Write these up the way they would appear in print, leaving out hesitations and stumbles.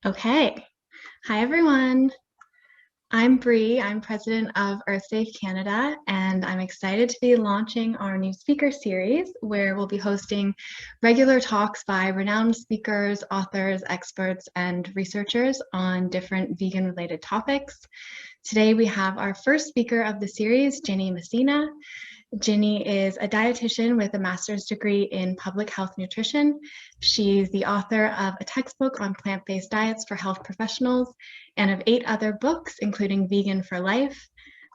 Okay. Hi, everyone. I'm Bree. I'm president of EarthSafe Canada, and I'm excited to be launching our new speaker series where we'll be hosting regular talks by renowned speakers, authors, experts, and researchers on different vegan-related topics. Today, we have our first speaker of the series, Ginny Messina. Ginny is a dietitian with a master's degree in public health nutrition. She's the author of a textbook on plant-based diets for health professionals and of 8 other books, including Vegan for Life,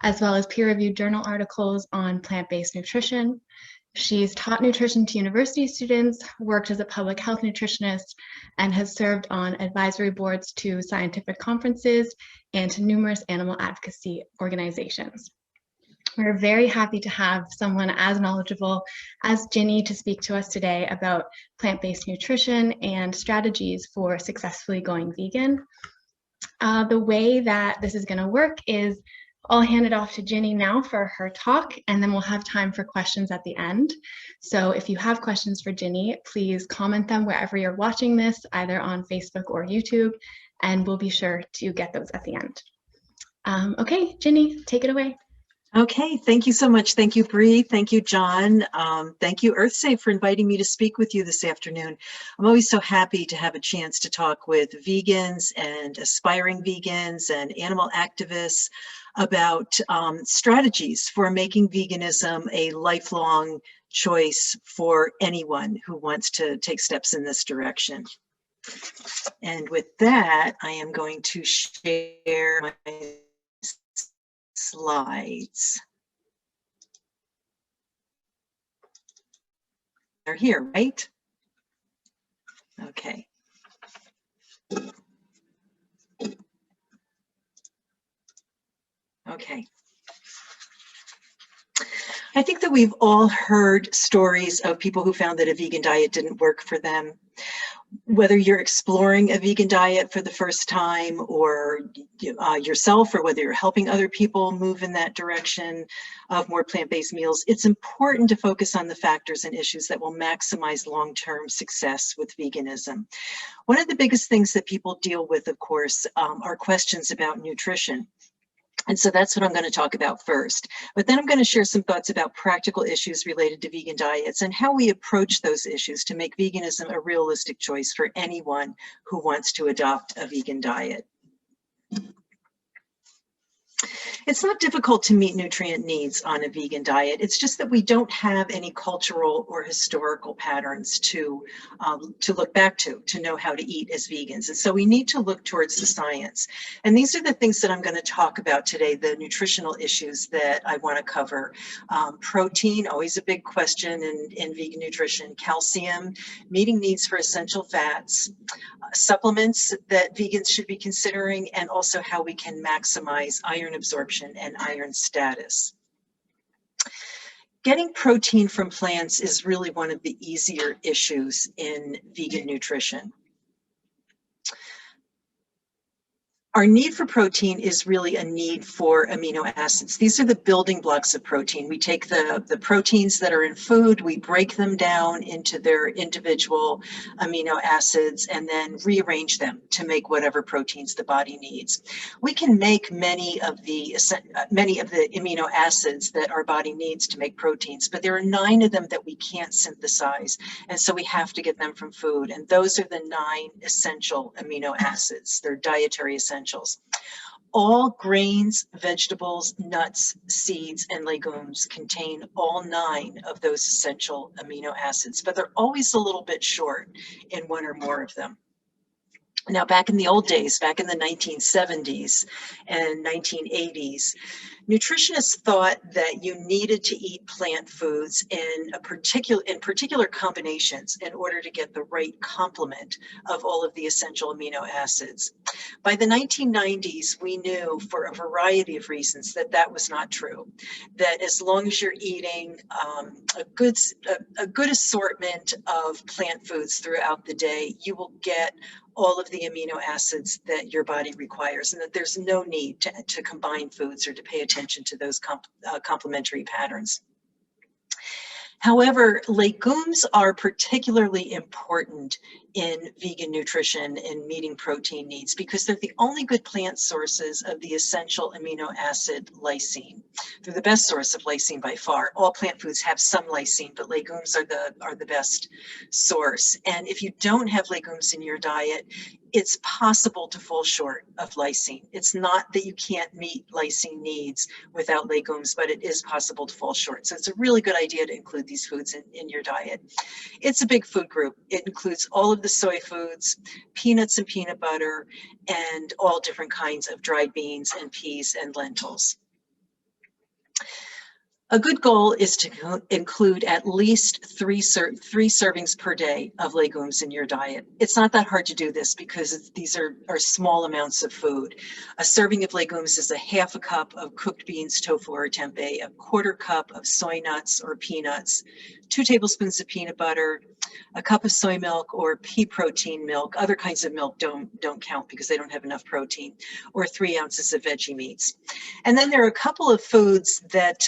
as well as peer-reviewed journal articles on plant-based nutrition. She's taught nutrition to university students, worked as a public health nutritionist, and has served on advisory boards to scientific conferences and to numerous animal advocacy organizations. We're very happy to have someone as knowledgeable as Ginny to speak to us today about plant-based nutrition and strategies for successfully going vegan. The way that this is going to work is I'll hand it off to Ginny now for her talk, and then we'll have time for questions at the end. So if you have questions for Ginny, please comment them wherever you're watching this, either on Facebook or YouTube, and we'll be sure to get those at the end. Okay, Ginny, take it away. Okay, thank you so much. Thank you, Bree. Thank you, John. Thank you, EarthSafe, for inviting me to speak with you this afternoon. I'm always so happy to have a chance to talk with vegans and aspiring vegans and animal activists about strategies for making veganism a lifelong choice for anyone who wants to take steps in this direction. And with that, I am going to share my slides. They're here, right? Okay. Okay. I think that we've all heard stories of people who found that a vegan diet didn't work for them. Whether you're exploring a vegan diet for the first time or yourself, or whether you're helping other people move in that direction of more plant-based meals, it's important to focus on the factors and issues that will maximize long-term success with veganism. One of the biggest things that people deal with, of course, are questions about nutrition. And so that's what I'm going to talk about first. But then I'm going to share some thoughts about practical issues related to vegan diets and how we approach those issues to make veganism a realistic choice for anyone who wants to adopt a vegan diet. It's not difficult to meet nutrient needs on a vegan diet. It's just that we don't have any cultural or historical patterns to look back to know how to eat as vegans. And so we need to look towards the science. And these are the things that I'm going to talk about today, the nutritional issues that I want to cover. Protein, always a big question in vegan nutrition. Calcium, meeting needs for essential fats, supplements that vegans should be considering, and also how we can maximize iron absorption and iron status. Getting protein from plants is really one of the easier issues in vegan nutrition. Our need for protein is really a need for amino acids. These are the building blocks of protein. We take the proteins that are in food, we break them down into their individual amino acids, and then rearrange them to make whatever proteins the body needs. We can make many of the amino acids that our body needs to make proteins, but there are 9 of them that we can't synthesize, and so we have to get them from food. And those are the 9 essential amino acids. They're dietary essentials. All grains, vegetables, nuts, seeds, and legumes contain all 9 of those essential amino acids, but they're always a little bit short in 1 or more of them. Now, back in the old days, back in the 1970s and 1980s, nutritionists thought that you needed to eat plant foods in particular combinations in order to get the right complement of all of the essential amino acids. By the 1990s, we knew for a variety of reasons that that was not true. That as long as you're eating a good assortment of plant foods throughout the day, you will get all of the amino acids that your body requires, and that there's no need to combine foods or to pay attention to those complementary patterns. However, legumes are particularly important in vegan nutrition and meeting protein needs because they're the only good plant sources of the essential amino acid lysine. They're the best source of lysine by far. All plant foods have some lysine, but legumes are the best source. And if you don't have legumes in your diet, it's possible to fall short of lysine. It's not that you can't meet lysine needs without legumes, but it is possible to fall short. So it's a really good idea to include these foods in your diet. It's a big food group. It includes all of the soy foods, peanuts and peanut butter, and all different kinds of dried beans and peas and lentils. A good goal is to include at least three servings per day of legumes in your diet. It's not that hard to do this because these are small amounts of food. A serving of legumes is a half a cup of cooked beans, tofu, or tempeh, a quarter cup of soy nuts or peanuts, 2 tablespoons of peanut butter, a cup of soy milk or pea protein milk. Other kinds of milk don't count because they don't have enough protein, or 3 ounces of veggie meats. And then there are a couple of foods that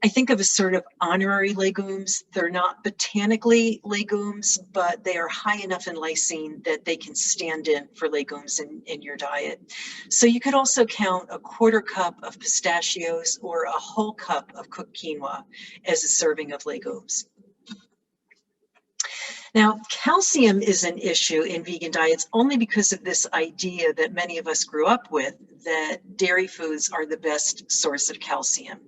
I think of as sort of honorary legumes. They're not botanically legumes, but they are high enough in lysine that they can stand in for legumes in your diet. So you could also count a quarter cup of pistachios or a whole cup of cooked quinoa as a serving of legumes. Now, calcium is an issue in vegan diets only because of this idea that many of us grew up with, that dairy foods are the best source of calcium.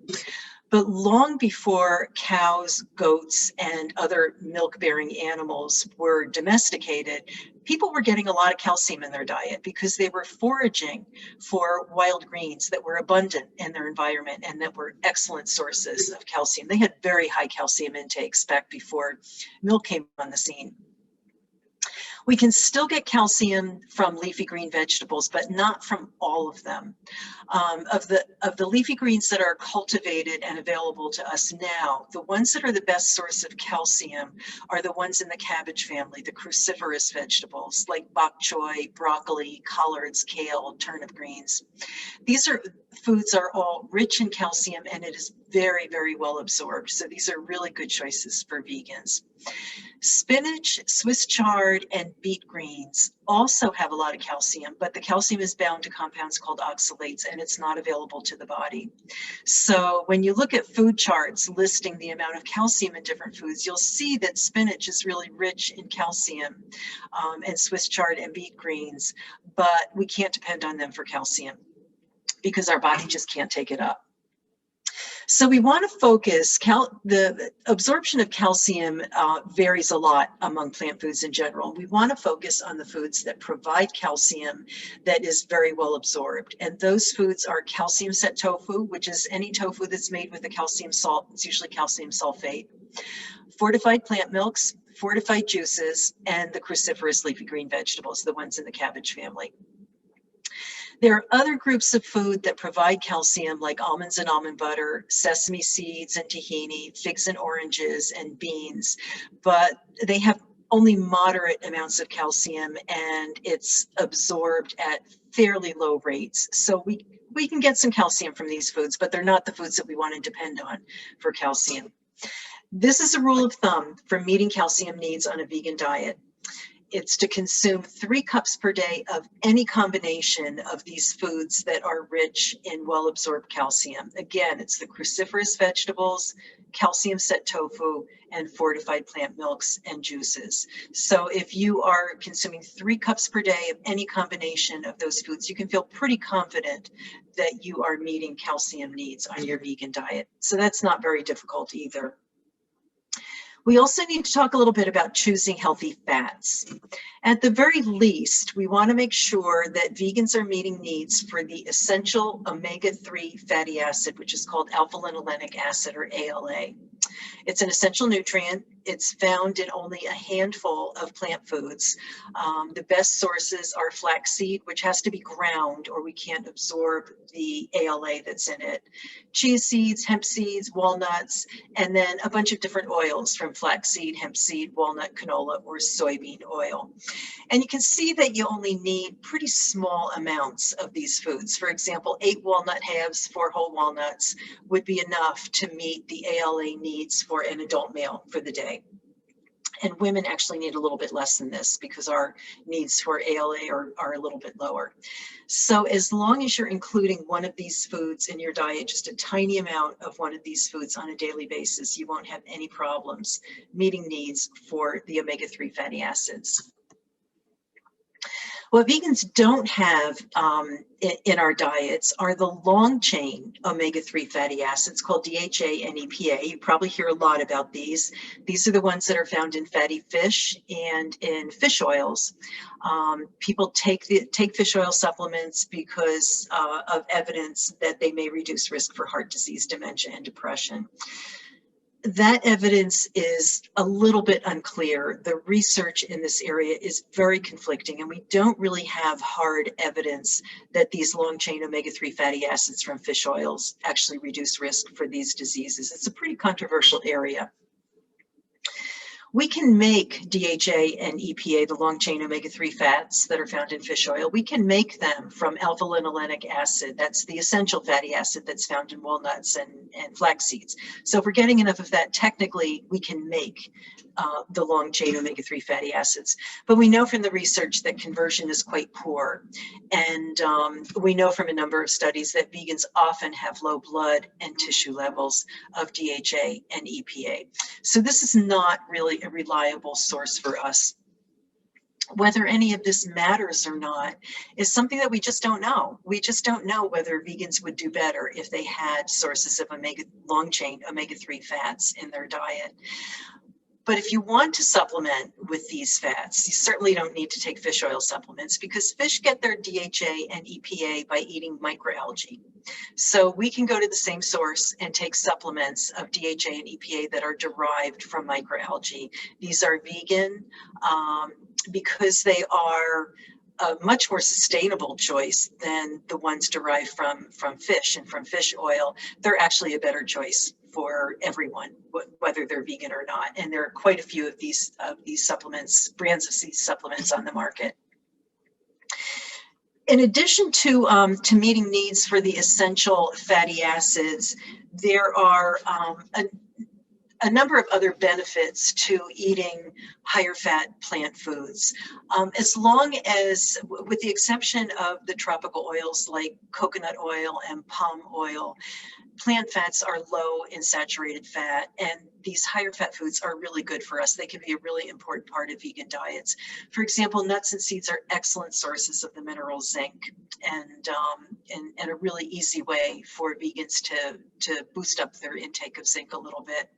But long before cows, goats, and other milk-bearing animals were domesticated, people were getting a lot of calcium in their diet because they were foraging for wild greens that were abundant in their environment and that were excellent sources of calcium. They had very high calcium intakes back before milk came on the scene. We can still get calcium from leafy green vegetables, but not from all of them. Of the leafy greens that are cultivated and available to us now, the ones that are the best source of calcium are the ones in the cabbage family, the cruciferous vegetables like bok choy, broccoli, collards, kale, turnip greens. These foods are all rich in calcium and it is very, very well absorbed. So these are really good choices for vegans. Spinach, Swiss chard, and beet greens also have a lot of calcium, but the calcium is bound to compounds called oxalates and it's not available to the body. So when you look at food charts listing the amount of calcium in different foods, you'll see that spinach is really rich in calcium and Swiss chard and beet greens, but we can't depend on them for calcium because our body just can't take it up. So we want to focus, the absorption of calcium varies a lot among plant foods in general. We want to focus on the foods that provide calcium that is very well absorbed. And those foods are calcium set tofu, which is any tofu that's made with a calcium salt. It's usually calcium sulfate. Fortified plant milks, fortified juices, and the cruciferous leafy green vegetables, the ones in the cabbage family. There are other groups of food that provide calcium like almonds and almond butter, sesame seeds and tahini, figs and oranges and beans, but they have only moderate amounts of calcium and it's absorbed at fairly low rates. So we can get some calcium from these foods, but they're not the foods that we want to depend on for calcium. This is a rule of thumb for meeting calcium needs on a vegan diet. It's to consume 3 cups per day of any combination of these foods that are rich in well-absorbed calcium. Again, it's the cruciferous vegetables, calcium set tofu, and fortified plant milks and juices. So if you are consuming 3 cups per day of any combination of those foods, you can feel pretty confident that you are meeting calcium needs on your vegan diet. So that's not very difficult either. We also need to talk a little bit about choosing healthy fats. At the very least, we want to make sure that vegans are meeting needs for the essential omega-3 fatty acid, which is called alpha-linolenic acid, or ALA. It's an essential nutrient. It's found in only a handful of plant foods. The best sources are flaxseed, which has to be ground or we can't absorb the ALA that's in it. Chia seeds, hemp seeds, walnuts, and then a bunch of different oils from flaxseed, hemp seed, walnut, canola, or soybean oil. And you can see that you only need pretty small amounts of these foods. For example, 8 walnut halves, 4 whole walnuts would be enough to meet the ALA needs for an adult male for the day. And women actually need a little bit less than this because our needs for ALA are a little bit lower. So as long as you're including one of these foods in your diet, just a tiny amount of one of these foods on a daily basis, you won't have any problems meeting needs for the omega-3 fatty acids. What vegans don't have in our diets are the long chain omega-3 fatty acids called DHA and EPA. You probably hear a lot about these. These are the ones that are found in fatty fish and in fish oils. People take fish oil supplements because of evidence that they may reduce risk for heart disease, dementia, and depression. That evidence is a little bit unclear. The research in this area is very conflicting, and we don't really have hard evidence that these long-chain omega-3 fatty acids from fish oils actually reduce risk for these diseases. It's a pretty controversial area. We can make DHA and EPA, the long-chain omega-3 fats that are found in fish oil. We can make them from alpha-linolenic acid. That's the essential fatty acid that's found in walnuts and flax seeds. So if we're getting enough of that, technically we can make the long-chain omega-3 fatty acids. But we know from the research that conversion is quite poor. And we know from a number of studies that vegans often have low blood and tissue levels of DHA and EPA. So this is not really a reliable source for us. Whether any of this matters or not is something that we just don't know. We just don't know whether vegans would do better if they had sources of long-chain omega-3 fats in their diet. But if you want to supplement with these fats, you certainly don't need to take fish oil supplements because fish get their DHA and EPA by eating microalgae. So we can go to the same source and take supplements of DHA and EPA that are derived from microalgae. These are vegan because they are a much more sustainable choice than the ones derived from fish and from fish oil. They're actually a better choice for everyone, whether they're vegan or not. And there are quite a few of these supplements, brands of these supplements on the market. In addition to meeting needs for the essential fatty acids, there are a number of other benefits to eating higher fat plant foods. As long as, with the exception of the tropical oils like coconut oil and palm oil, plant fats are low in saturated fat, and these higher fat foods are really good for us. They can be a really important part of vegan diets. For example, nuts and seeds are excellent sources of the mineral zinc, and a really easy way for vegans to boost up their intake of zinc a little bit.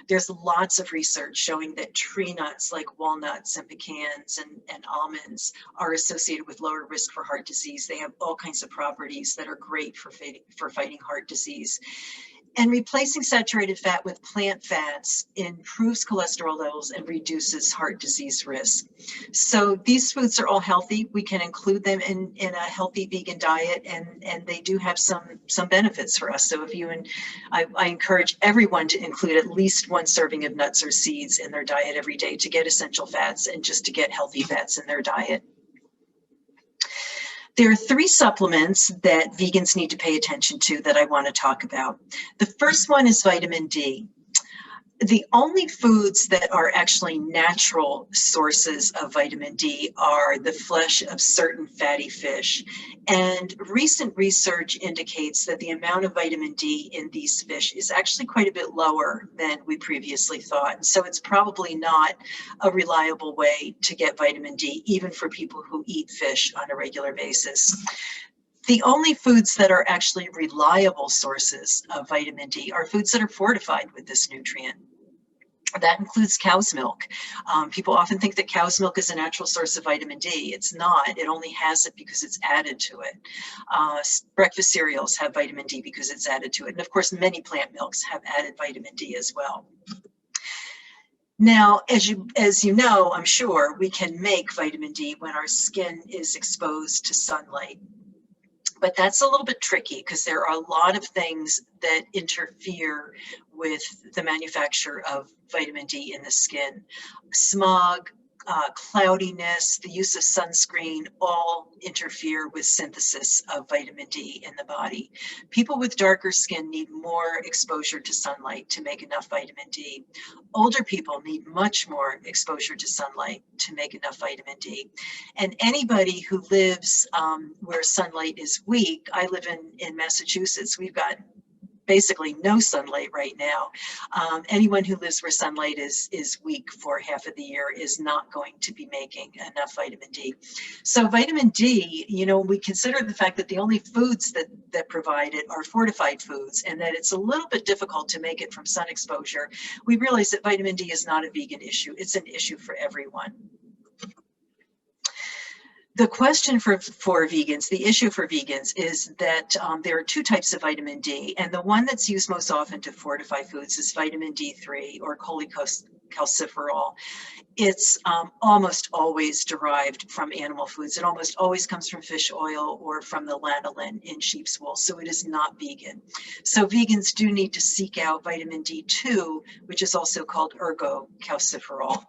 There's lots of research showing that tree nuts like walnuts and pecans and almonds are associated with lower risk for heart disease. They have all kinds of properties that are great for fighting heart disease. And replacing saturated fat with plant fats improves cholesterol levels and reduces heart disease risk. So these foods are all healthy. We can include them in a healthy vegan diet, and they do have some benefits for us. So I encourage everyone to include at least one serving of nuts or seeds in their diet every day to get essential fats and just to get healthy fats in their diet. There are 3 supplements that vegans need to pay attention to that I want to talk about. The first one is vitamin D. The only foods that are actually natural sources of vitamin D are the flesh of certain fatty fish. And recent research indicates that the amount of vitamin D in these fish is actually quite a bit lower than we previously thought. So it's probably not a reliable way to get vitamin D, even for people who eat fish on a regular basis. The only foods that are actually reliable sources of vitamin D are foods that are fortified with this nutrient. That includes cow's milk. People often think that cow's milk is a natural source of vitamin D. It's not. It only has it because it's added to it. Breakfast cereals have vitamin D because it's added to it. And of course, many plant milks have added vitamin D as well. Now, as you know, I'm sure, we can make vitamin D when our skin is exposed to sunlight. But that's a little bit tricky because there are a lot of things that interfere with the manufacture of vitamin D in the skin. Smog, cloudiness, the use of sunscreen, all interfere with synthesis of vitamin D in the body. People with darker skin need more exposure to sunlight to make enough vitamin D. Older people need much more exposure to sunlight to make enough vitamin D. And anybody who lives where sunlight is weak, I live in Massachusetts, we've got basically no sunlight right now. Anyone who lives where sunlight is weak for half of the year is not going to be making enough vitamin D. So vitamin D, you know, we consider the fact that the only foods that provide it are fortified foods, and that it's a little bit difficult to make it from sun exposure. We realize that vitamin D is not a vegan issue. It's an issue for everyone. The question for vegans, the issue for vegans is that there are two types of vitamin D, and the one that's used most often to fortify foods is vitamin D3 or cholecalciferol. It's almost always derived from animal foods. It almost always comes from fish oil or from the lanolin in sheep's wool, so it is not vegan. So vegans do need to seek out vitamin D2, which is also called ergocalciferol.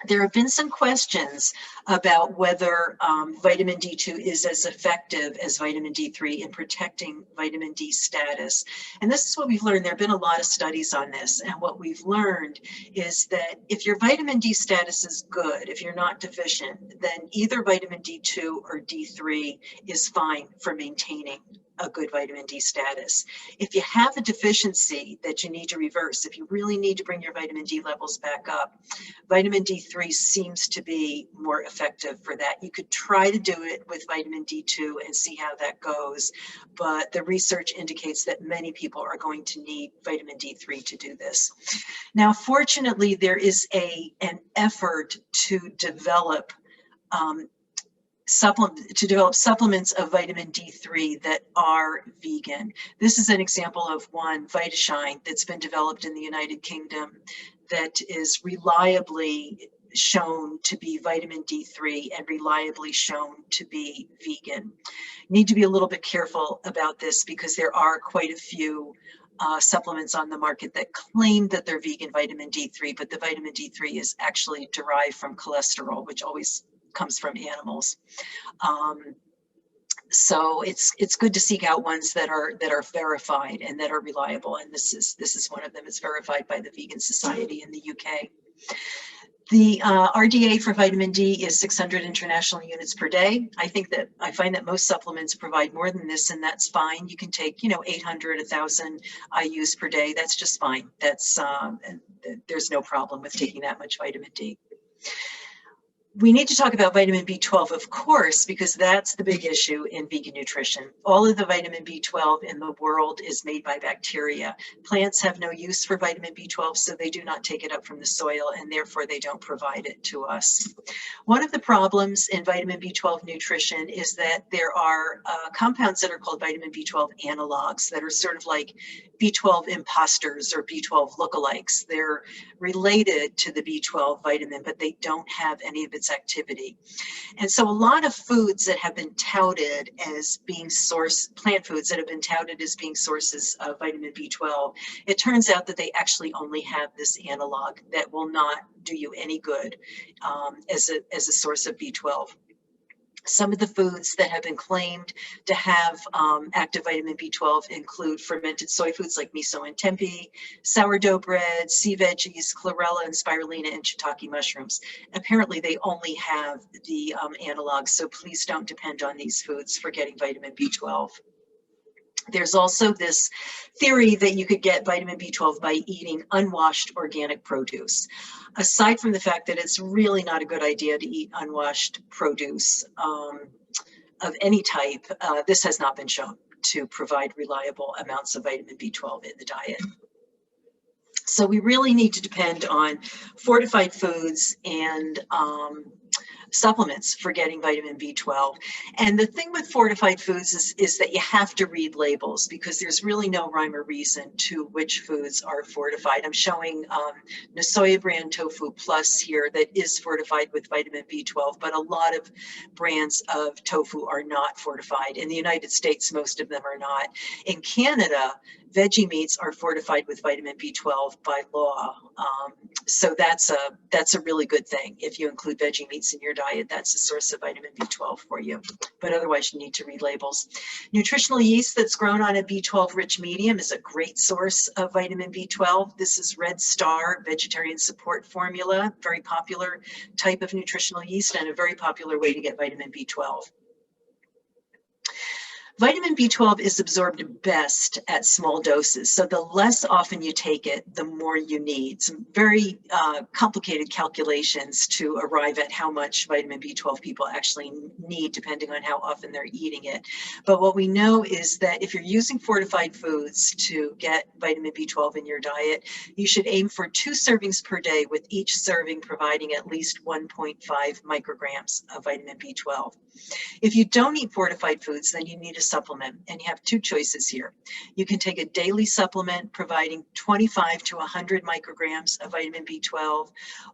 There have been some questions about whether vitamin D2 is as effective as vitamin D3 in protecting vitamin D status. And this is what we've learned. There have been a lot of studies on this. And what we've learned is that if your vitamin D status is good, if you're not deficient, then either vitamin D2 or D3 is fine for maintaining a good vitamin D status. If you have a deficiency that you need to reverse, if you really need to bring your vitamin D levels back up, vitamin D3 seems to be more effective for that. You could try to do it with vitamin D2 and see how that goes, but the research indicates that many people are going to need vitamin D3 to do this. Now, fortunately, there is an effort to develop supplements of vitamin D3 that are vegan. This is an example of one, VitaShine, that's been developed in the United Kingdom that is reliably shown to be vitamin D3 and reliably shown to be vegan. Need to be a little bit careful about this because there are quite a few supplements on the market that claim that they're vegan vitamin D3, but the vitamin D3 is actually derived from cholesterol, which always comes from animals. So it's good to seek out ones that are verified and that are reliable, and this is one of them. It's verified by the Vegan Society in the UK. The RDA for vitamin D is 600 international units per day. I find that most supplements provide more than this, and that's fine. You can take, 800, 1,000 IUs per day. That's just fine. That's there's no problem with taking that much vitamin D. We need to talk about vitamin B12, of course, because that's the big issue in vegan nutrition. All of the vitamin B12 in the world is made by bacteria. Plants have no use for vitamin B12, so they do not take it up from the soil, and therefore they don't provide it to us. One of the problems in vitamin B12 nutrition is that there are compounds that are called vitamin B12 analogs that are sort of like B12 imposters or B12 lookalikes. They're related to the B12 vitamin, but they don't have any of its activity. And so a lot of foods that have been touted as being plant foods that have been touted as being sources of vitamin B12, it turns out that they actually only have this analog that will not do you any good as a source of B12. Some of the foods that have been claimed to have active vitamin B12 include fermented soy foods like miso and tempeh, sourdough bread, sea veggies, chlorella and spirulina, and shiitake mushrooms. Apparently, they only have the analogs, so please don't depend on these foods for getting vitamin B12. There's also this theory that you could get vitamin B12 by eating unwashed organic produce. Aside from the fact that it's really not a good idea to eat unwashed produce of any type, this has not been shown to provide reliable amounts of vitamin B12 in the diet. So we really need to depend on fortified foods and supplements for getting vitamin B12. And the thing with fortified foods is that you have to read labels, because there's really no rhyme or reason to which foods are fortified. I'm showing Soya brand Tofu Plus here that is fortified with vitamin B12, but a lot of brands of tofu are not fortified. In the United States, most of them are not. In Canada, veggie meats are fortified with vitamin B12 by law. So that's a really good thing. If you include veggie meats in your diet, that's a source of vitamin B12 for you. But otherwise, you need to read labels. Nutritional yeast that's grown on a B12 rich medium is a great source of vitamin B12. This is Red Star Vegetarian Support Formula, very popular type of nutritional yeast and a very popular way to get vitamin B12. Vitamin B12 is absorbed best at small doses. So the less often you take it, the more you need. Some very complicated calculations to arrive at how much vitamin B12 people actually need, depending on how often they're eating it. But what we know is that if you're using fortified foods to get vitamin B12 in your diet, you should aim for 2 servings per day, with each serving providing at least 1.5 micrograms of vitamin B12. If you don't eat fortified foods, then you need a supplement, and you have 2 choices here. You can take a daily supplement providing 25 to 100 micrograms of vitamin B12,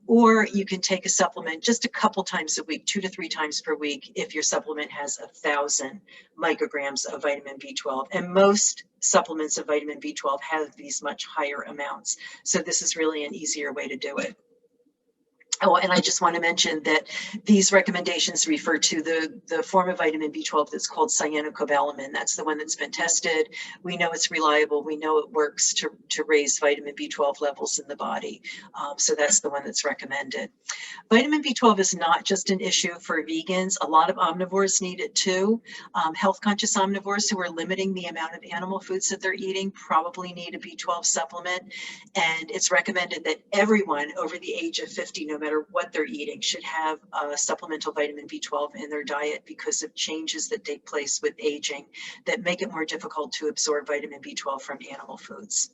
or you can take a supplement just a couple times a week, 2 to 3 times per week, if your supplement has 1,000 micrograms of vitamin B12. And most supplements of vitamin B12 have these much higher amounts. So this is really an easier way to do it. Oh, and I just want to mention that these recommendations refer to the form of vitamin B12 that's called cyanocobalamin. That's the one that's been tested. We know it's reliable. We know it works to raise vitamin B12 levels in the body. So that's the one that's recommended. Vitamin B12 is not just an issue for vegans. A lot of omnivores need it too. Health conscious omnivores who are limiting the amount of animal foods that they're eating probably need a B12 supplement. And it's recommended that everyone over the age of 50, no matter what they're eating, should have supplemental vitamin B12 in their diet, because of changes that take place with aging that make it more difficult to absorb vitamin B12 from animal foods.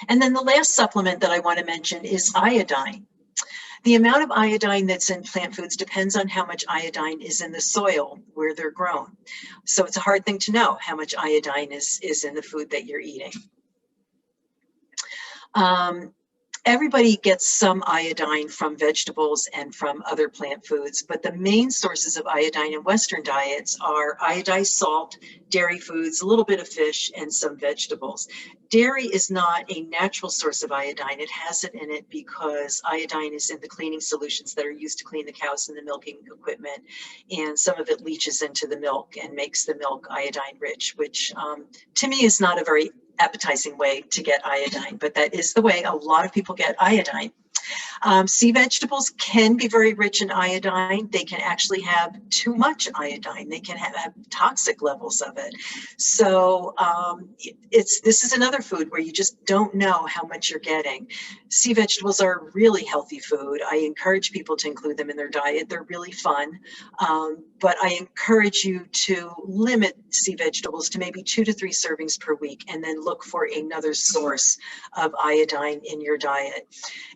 And then the last supplement that I want to mention is iodine. The amount of iodine that's in plant foods depends on how much iodine is in the soil where they're grown. So it's a hard thing to know how much iodine is in the food that you're eating. Everybody gets some iodine from vegetables and from other plant foods, but the main sources of iodine in Western diets are iodized salt, dairy foods, a little bit of fish, and some vegetables. Dairy is not a natural source of iodine. It has it in it because iodine is in the cleaning solutions that are used to clean the cows and the milking equipment, and some of it leaches into the milk and makes the milk iodine rich, which to me is not a very appetizing way to get iodine, but that is the way a lot of people get iodine. Sea vegetables can be very rich in iodine. They can actually have too much iodine. They can have toxic levels of it. So this is another food where you just don't know how much you're getting. Sea vegetables are a really healthy food. I encourage people to include them in their diet. They're really fun. But I encourage you to limit sea vegetables to maybe 2 to 3 servings per week, and then look for another source of iodine in your diet.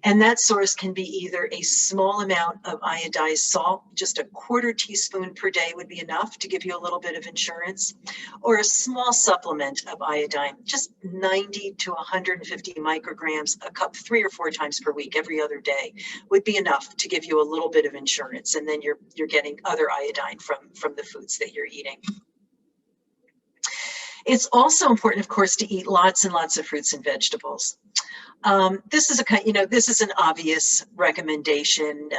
And that source can be either a small amount of iodized salt, just a 1/4 teaspoon per day would be enough to give you a little bit of insurance, or a small supplement of iodine, just 90 to 150 micrograms, a cup 3 or 4 times per week, every other day, would be enough to give you a little bit of insurance. And then you're getting other iodine from the foods that you're eating. It's also important, of course, to eat lots and lots of fruits and vegetables. This is an obvious recommendation.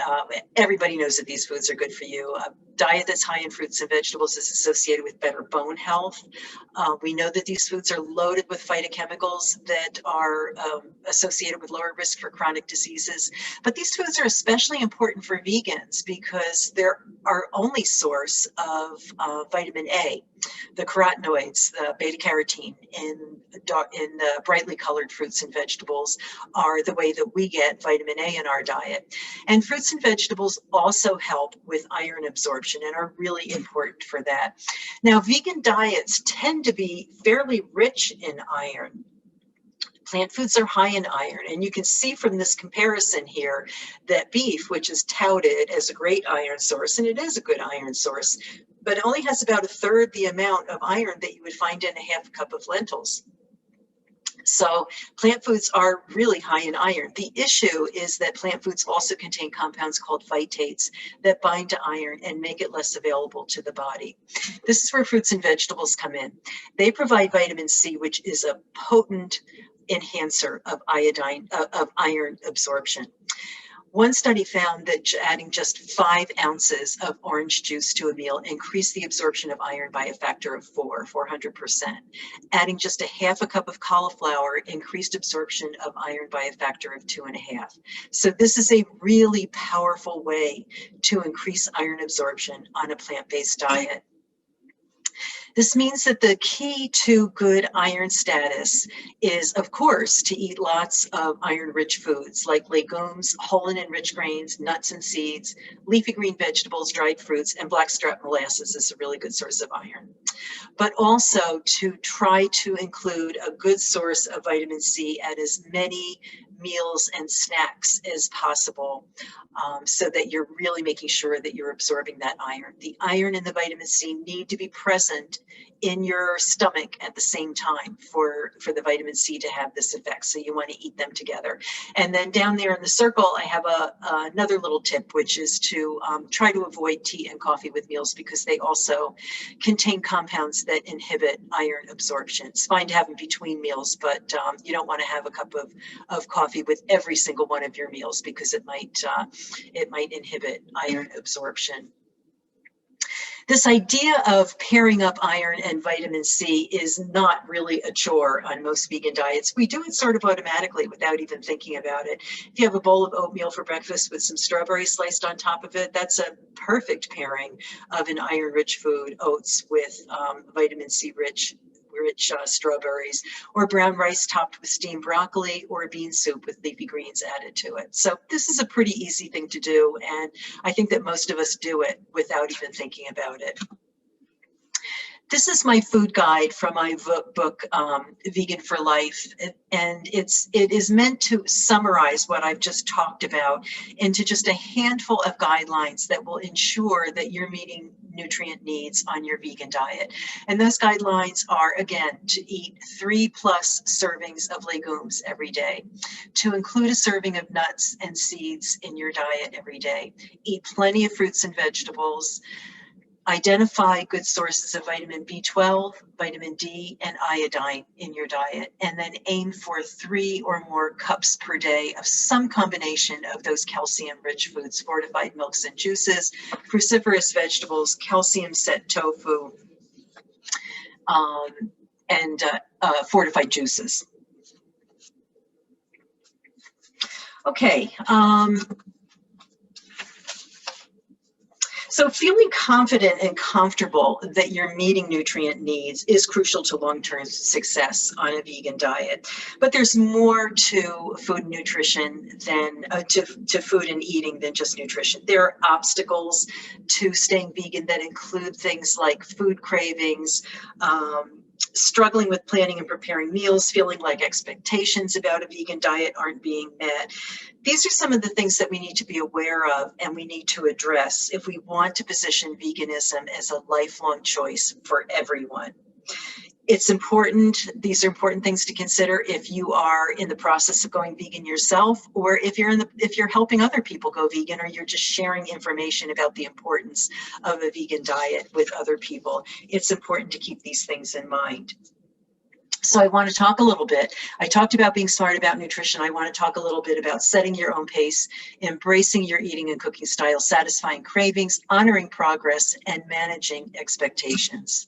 Everybody knows that these foods are good for you. A diet that's high in fruits and vegetables is associated with better bone health. We know that these foods are loaded with phytochemicals that are associated with lower risk for chronic diseases. But these foods are especially important for vegans because they're our only source of vitamin A. The carotenoids, the beta carotene in the brightly colored fruits and vegetables are the way that we get vitamin A in our diet. And fruits and vegetables also help with iron absorption and are really important for that. Now, vegan diets tend to be fairly rich in iron. Plant foods are high in iron, and you can see from this comparison here that beef, which is touted as a great iron source, and it is a good iron source, but it only has about a third the amount of iron that you would find in a half cup of lentils. So plant foods are really high in iron. The issue is that plant foods also contain compounds called phytates that bind to iron and make it less available to the body. This is where fruits and vegetables come in. They provide vitamin C, which is a potent enhancer of iron absorption. One study found that adding just 5 ounces of orange juice to a meal increased the absorption of iron by a factor of 400%. Adding just a half a cup of cauliflower increased absorption of iron by a factor of 2.5. So this is a really powerful way to increase iron absorption on a plant-based diet. This means that the key to good iron status is, of course, to eat lots of iron-rich foods like legumes, whole and enriched grains, nuts and seeds, leafy green vegetables, dried fruits, and blackstrap molasses is a really good source of iron. But also to try to include a good source of vitamin C at as many meals and snacks as possible, so that you're really making sure that you're absorbing that iron. The iron and the vitamin C need to be present in your stomach at the same time for the vitamin C to have this effect. So you want to eat them together. And then down there in the circle, I have another little tip, which is to try to avoid tea and coffee with meals because they also contain compounds that inhibit iron absorption. It's fine to have them between meals, but you don't want to have a cup of coffee with every single one of your meals because it might inhibit iron absorption. This idea of pairing up iron and vitamin C is not really a chore on most vegan diets. We do it sort of automatically without even thinking about it. If you have a bowl of oatmeal for breakfast with some strawberries sliced on top of it, that's a perfect pairing of an iron-rich food, oats with vitamin C-rich strawberries, or brown rice topped with steamed broccoli, or a bean soup with leafy greens added to it. So this is a pretty easy thing to do, and I think that most of us do it without even thinking about it. This is my food guide from my book, Vegan for Life, and it is meant to summarize what I've just talked about into just a handful of guidelines that will ensure that you're meeting nutrient needs on your vegan diet. And those guidelines are, again, to eat 3+ servings of legumes every day, to include a serving of nuts and seeds in your diet every day, eat plenty of fruits and vegetables, identify good sources of vitamin B12, vitamin D, and iodine in your diet, and then aim for 3 or more cups per day of some combination of those calcium-rich foods, fortified milks and juices, cruciferous vegetables, calcium-set tofu, and fortified juices. Okay. So feeling confident and comfortable that you're meeting nutrient needs is crucial to long-term success on a vegan diet. But there's more to food nutrition than to food and eating than just nutrition. There are obstacles to staying vegan that include things like food cravings, struggling with planning and preparing meals, feeling like expectations about a vegan diet aren't being met. These are some of the things that we need to be aware of and we need to address if we want to position veganism as a lifelong choice for everyone. It's important, these are important things to consider if you are in the process of going vegan yourself, or if you're helping other people go vegan, or you're just sharing information about the importance of a vegan diet with other people. It's important to keep these things in mind. So I want to talk a little bit. I talked about being smart about nutrition. I want to talk a little bit about setting your own pace, embracing your eating and cooking style, satisfying cravings, honoring progress, and managing expectations.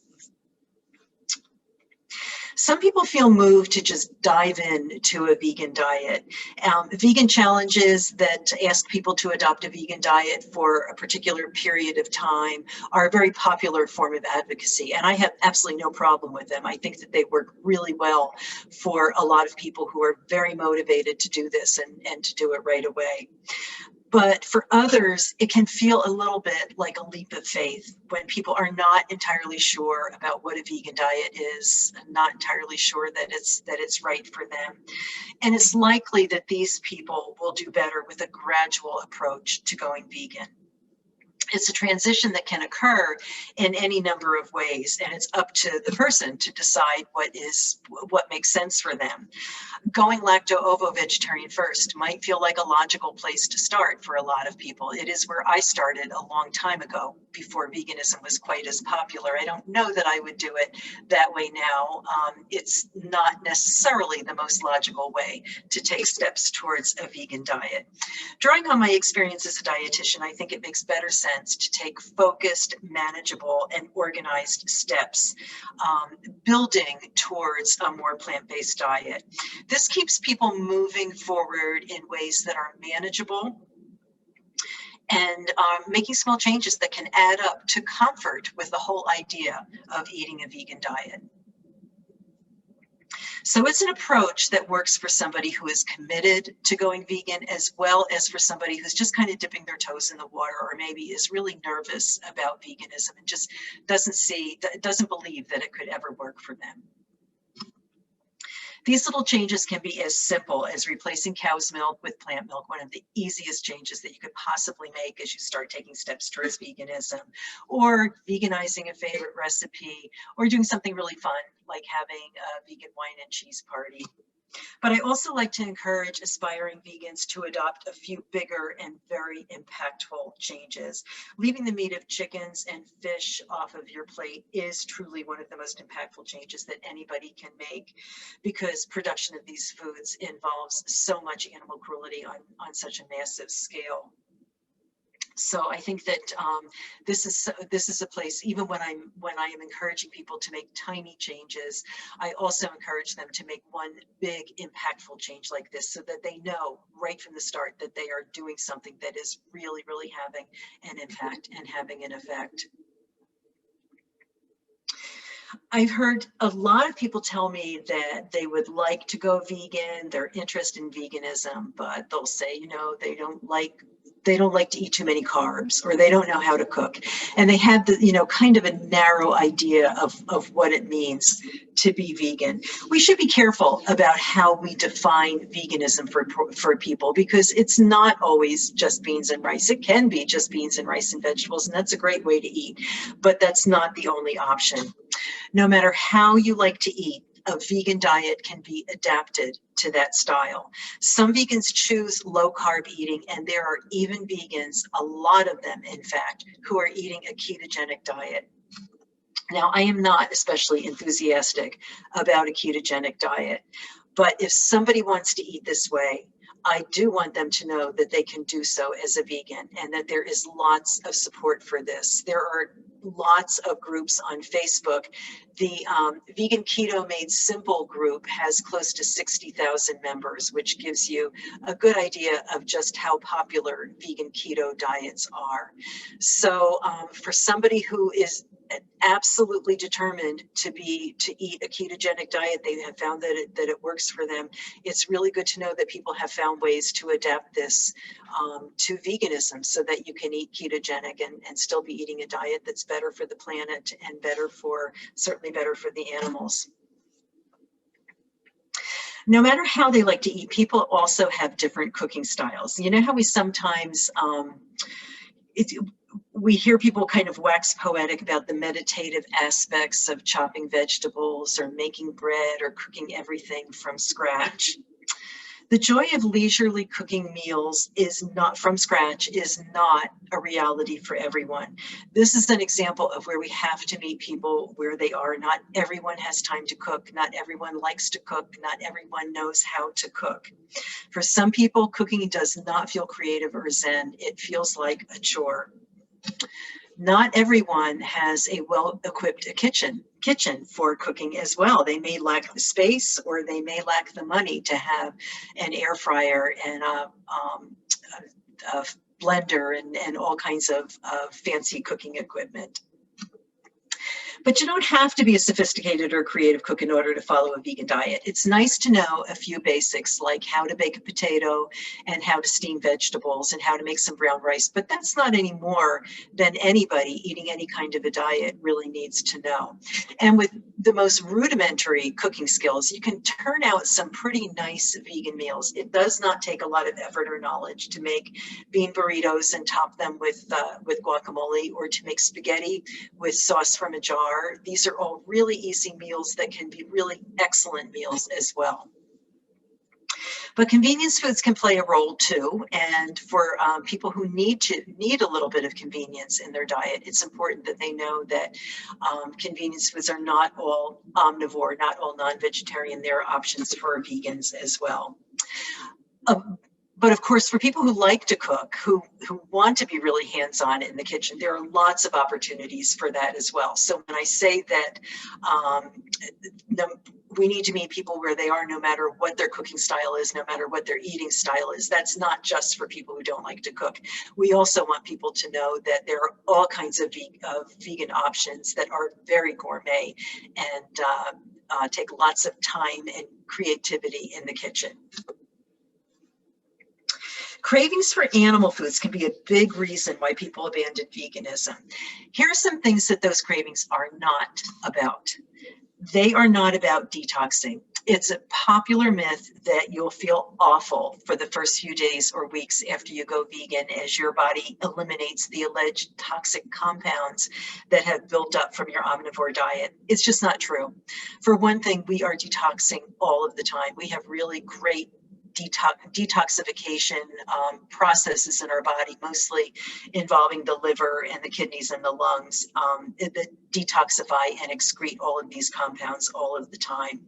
Some people feel moved to just dive into a vegan diet. Vegan challenges that ask people to adopt a vegan diet for a particular period of time are a very popular form of advocacy, and I have absolutely no problem with them. I think that they work really well for a lot of people who are very motivated to do this and to do it right away. But for others, it can feel a little bit like a leap of faith when people are not entirely sure about what a vegan diet is, and not entirely sure that it's right for them. And it's likely that these people will do better with a gradual approach to going vegan. It's a transition that can occur in any number of ways, and it's up to the person to decide what makes sense for them. Going lacto-ovo-vegetarian first might feel like a logical place to start for a lot of people. It is where I started a long time ago, before veganism was quite as popular. I don't know that I would do it that way now. It's not necessarily the most logical way to take steps towards a vegan diet. Drawing on my experience as a dietitian, I think it makes better sense to take focused, manageable, and organized steps, building towards a more plant-based diet. This keeps people moving forward in ways that are manageable and making small changes that can add up to comfort with the whole idea of eating a vegan diet. So it's an approach that works for somebody who is committed to going vegan, as well as for somebody who's just kind of dipping their toes in the water, or maybe is really nervous about veganism and just doesn't believe that it could ever work for them. These little changes can be as simple as replacing cow's milk with plant milk, one of the easiest changes that you could possibly make as you start taking steps towards veganism, or veganizing a favorite recipe, or doing something really fun like having a vegan wine and cheese party. But I also like to encourage aspiring vegans to adopt a few bigger and very impactful changes. Leaving the meat of chickens and fish off of your plate is truly one of the most impactful changes that anybody can make, because production of these foods involves so much animal cruelty on such a massive scale. So I think that this is a place, even when I am encouraging people to make tiny changes, I also encourage them to make one big impactful change like this, so that they know right from the start that they are doing something that is really, really having an impact and having an effect. I've heard a lot of people tell me that they would like to go vegan, they're interested in veganism, but they'll say, they don't like to eat too many carbs, or they don't know how to cook. And they have the, kind of a narrow idea of what it means to be vegan. We should be careful about how we define veganism for people, because it's not always just beans and rice. It can be just beans and rice and vegetables, and that's a great way to eat, but that's not the only option. No matter how you like to eat, a vegan diet can be adapted to that style. Some vegans choose low carb eating, and there are even vegans, a lot of them in fact, who are eating a ketogenic diet. Now, I am not especially enthusiastic about a ketogenic diet, but if somebody wants to eat this way, I do want them to know that they can do so as a vegan, and that there is lots of support for this. There are lots of groups on Facebook. The Vegan Keto Made Simple group has close to 60,000 members, which gives you a good idea of just how popular vegan keto diets are. So for somebody who is absolutely determined to eat a ketogenic diet, they have found that it works for them. It's really good to know that people have found ways to adapt this to veganism, so that you can eat ketogenic and still be eating a diet that's better for the planet and certainly better for the animals. No matter how they like to eat, people also have different cooking styles. You know how we sometimes we hear people kind of wax poetic about the meditative aspects of chopping vegetables, or making bread, or cooking everything from scratch. The joy of leisurely cooking meals from scratch is not a reality for everyone. This is an example of where we have to meet people where they are. Not everyone has time to cook. Not everyone likes to cook. Not everyone knows how to cook. For some people, cooking does not feel creative or zen. It feels like a chore. Not everyone has a well-equipped kitchen for cooking as well. They may lack the space, or they may lack the money to have an air fryer and a blender and all kinds of fancy cooking equipment. But you don't have to be a sophisticated or creative cook in order to follow a vegan diet. It's nice to know a few basics like how to bake a potato and how to steam vegetables and how to make some brown rice, but that's not any more than anybody eating any kind of a diet really needs to know. And with the most rudimentary cooking skills, you can turn out some pretty nice vegan meals. It does not take a lot of effort or knowledge to make bean burritos and top them with guacamole, or to make spaghetti with sauce from a jar. These are all really easy meals that can be really excellent meals as well. But convenience foods can play a role too, and for people who need a little bit of convenience in their diet, it's important that they know that convenience foods are not all omnivore, not all non-vegetarian. There are options for vegans as well. But of course, for people who like to cook, who want to be really hands-on in the kitchen, there are lots of opportunities for that as well. So when I say that we need to meet people where they are, no matter what their cooking style is, no matter what their eating style is, that's not just for people who don't like to cook. We also want people to know that there are all kinds of vegan options that are very gourmet and take lots of time and creativity in the kitchen. Cravings for animal foods can be a big reason why people abandon veganism. Here are some things that those cravings are not about. They are not about detoxing. It's a popular myth that you'll feel awful for the first few days or weeks after you go vegan as your body eliminates the alleged toxic compounds that have built up from your omnivore diet. It's just not true. For one thing, we are detoxing all of the time. We have really great detoxification processes in our body, mostly involving the liver and the kidneys and the lungs, that detoxify and excrete all of these compounds all of the time.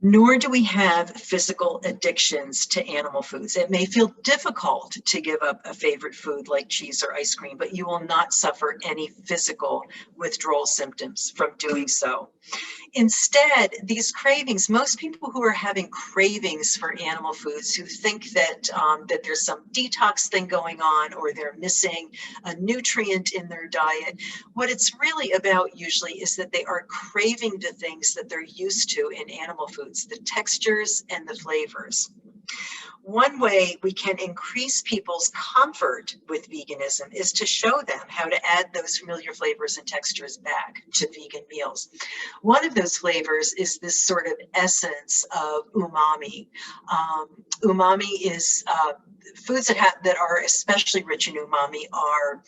Nor do we have physical addictions to animal foods. It may feel difficult to give up a favorite food like cheese or ice cream, but you will not suffer any physical withdrawal symptoms from doing so. Instead, these cravings, most people who are having cravings for animal foods, who think that that there's some detox thing going on, or they're missing a nutrient in their diet, what it's really about usually is that they are craving the things that they're used to in animal foods, the textures and the flavors. One way we can increase people's comfort with veganism is to show them how to add those familiar flavors and textures back to vegan meals. One of those flavors is this sort of essence of umami. Umami is foods that are especially rich in umami are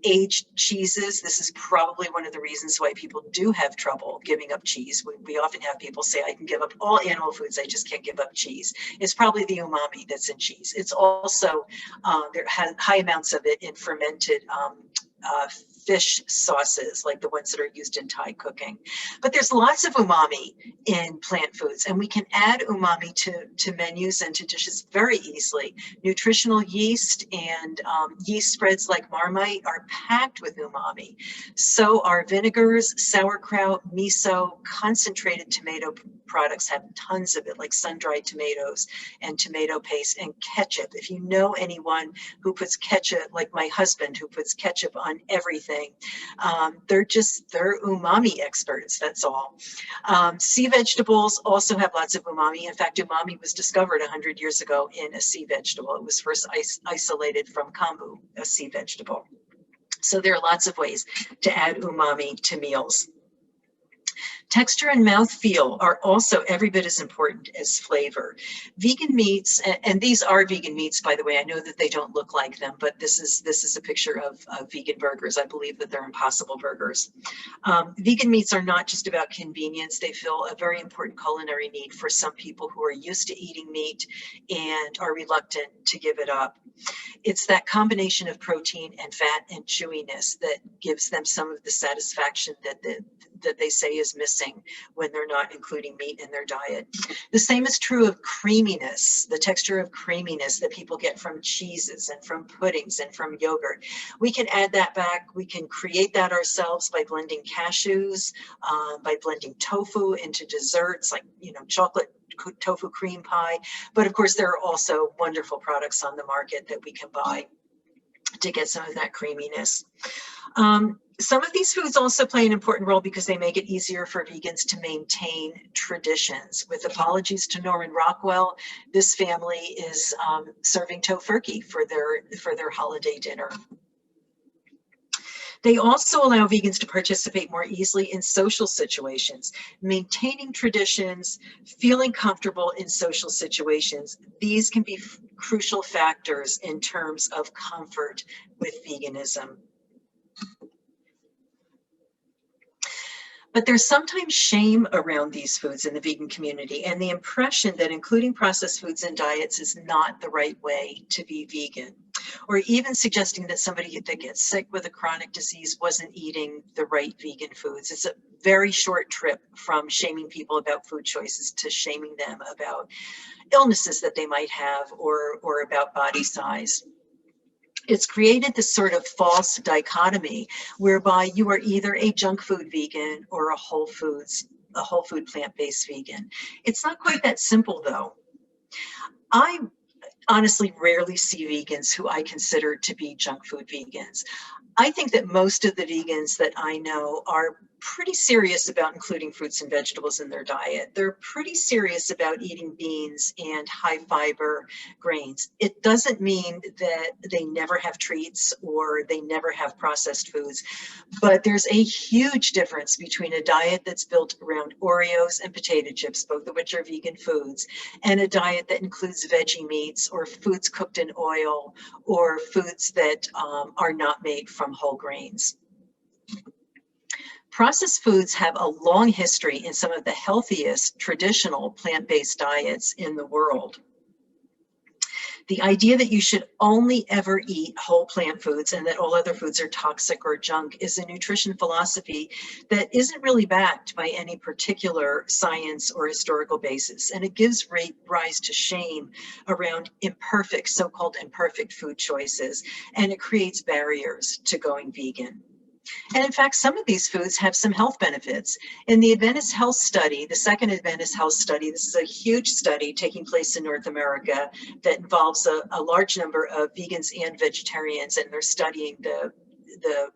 aged cheeses. This is probably one of the reasons why people do have trouble giving up cheese. We often have people say, I can give up all animal foods, I just can't give up cheese. It's probably the umami that's in cheese. It's also, there has high amounts of it in fermented fish sauces, like the ones that are used in Thai cooking. But there's lots of umami in plant foods, and we can add umami to menus and to dishes very easily. Nutritional yeast and yeast spreads like Marmite are packed with umami. So are vinegars, sauerkraut, miso, concentrated tomato products have tons of it, like sun-dried tomatoes and tomato paste, and ketchup. If you know anyone who puts ketchup, like my husband, who puts ketchup on everything, they're umami experts, that's all. Sea vegetables also have lots of umami. In fact, umami was discovered 100 years ago in a sea vegetable. It was first isolated from kombu, a sea vegetable. So there are lots of ways to add umami to meals. Texture and mouthfeel are also every bit as important as flavor. Vegan meats, and these are vegan meats, by the way. I know that they don't look like them, but this is a picture of vegan burgers. I believe that they're Impossible burgers. Vegan meats are not just about convenience. They fill a very important culinary need for some people who are used to eating meat and are reluctant to give it up. It's that combination of protein and fat and chewiness that gives them some of the satisfaction that they say is missing when they're not including meat in their diet. The same is true of creaminess, the texture of creaminess that people get from cheeses and from puddings and from yogurt. We can add that back. We can create that ourselves by blending cashews, by blending tofu into desserts like, chocolate tofu cream pie. But of course, there are also wonderful products on the market that we can buy to get some of that creaminess. Some of these foods also play an important role because they make it easier for vegans to maintain traditions. With apologies to Norman Rockwell, this family is serving tofurkey for their holiday dinner. They also allow vegans to participate more easily in social situations, maintaining traditions, feeling comfortable in social situations. These can be crucial factors in terms of comfort with veganism. But there's sometimes shame around these foods in the vegan community and the impression that including processed foods in diets is not the right way to be vegan, or even suggesting that somebody that gets sick with a chronic disease wasn't eating the right vegan foods. It's a very short trip from shaming people about food choices to shaming them about illnesses that they might have or about body size. It's created this sort of false dichotomy whereby you are either a junk food vegan or a whole food plant-based vegan. It's not quite that simple though. I honestly rarely see vegans who I consider to be junk food vegans. I think that most of the vegans that I know are pretty serious about including fruits and vegetables in their diet. They're pretty serious about eating beans and high fiber grains. It doesn't mean that they never have treats or they never have processed foods, but there's a huge difference between a diet that's built around Oreos and potato chips, both of which are vegan foods, and a diet that includes veggie meats or foods cooked in oil or foods that are not made from whole grains. Processed foods have a long history in some of the healthiest traditional plant-based diets in the world. The idea that you should only ever eat whole plant foods and that all other foods are toxic or junk is a nutrition philosophy that isn't really backed by any particular science or historical basis. And it gives rise to shame around imperfect, so-called imperfect food choices, and it creates barriers to going vegan. And in fact, some of these foods have some health benefits. In the Adventist Health Study, the second Adventist Health Study, this is a huge study taking place in North America that involves a large number of vegans and vegetarians, and they're studying the